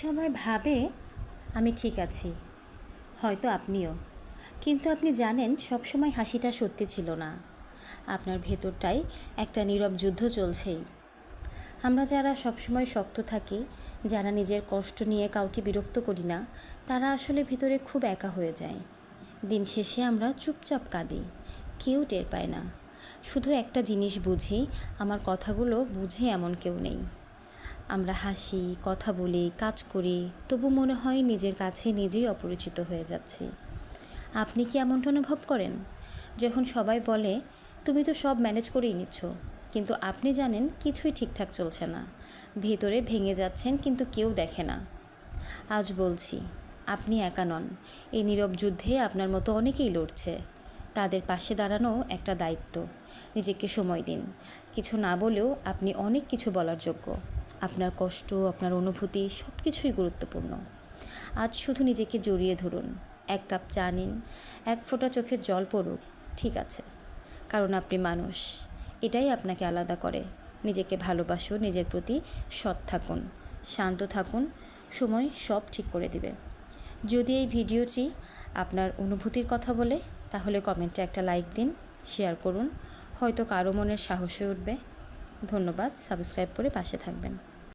সময় ভাবে আমি ঠিক আছি, হয়তো আপনিও। কিন্তু আপনি জানেন সবসময় হাসিটা সত্যি ছিল না। আপনার ভেতরটায় একটা নীরব যুদ্ধ চলছেই। আমরা যারা সবসময় শক্ত থাকি, যারা নিজের কষ্ট নিয়ে কাউকে বিরক্ত করি না, তারা আসলে ভিতরে খুব একা হয়ে যায়। দিন শেষে আমরা চুপচাপ কাঁদি, কেউ টের পায় না। শুধু একটা জিনিস বুঝি, আমার কথাগুলো বুঝে এমন কেউ নেই। আমরা হাসি, কথা বলি, কাজ করি, তবু মনে হয় নিজের কাছে নিজেই অপরিচিত হয়ে যাচ্ছি। আপনি কি এমনটা অনুভব করেন? যখন সবাই বলে তুমি তো সব ম্যানেজ করেই নিচ্ছ, কিন্তু আপনি জানেন কিছুই ঠিকঠাক চলছে না। ভেতরে ভেঙে যাচ্ছেন, কিন্তু কেউ দেখে না। আজ বলছি, আপনি একা নন। এই নীরব যুদ্ধে আপনার মতো অনেকেই লড়ছে। তাদের পাশে দাঁড়ানো একটা দায়িত্ব। নিজেকে সময় দিন। কিছু না বলেও আপনি অনেক কিছু বলার যোগ্য। আপনার কষ্ট, আপনার অনুভূতি সব কিছুই গুরুত্বপূর্ণ। আজ শুধু নিজেকে জড়িয়ে ধরুন। এক কাপ চা নিন, এক ফোঁটা চোখের জল পড়ুক, ঠিক আছে। কারণ আপনি মানুষ, এটাই আপনাকে আলাদা করে। নিজেকে ভালোবাসুন, নিজের প্রতি সৎ থাকুন, শান্ত থাকুন, সময় সব ঠিক করে দিবে। যদি এই ভিডিওটি আপনার অনুভূতির কথা বলে, তাহলে কমেন্টে একটা লাইক দিন, শেয়ার করুন, হয়তো কারো মনের সাহস হয়ে উঠবে। ধন্যবাদ, সাবস্ক্রাইব করে পাশে থাকবেন।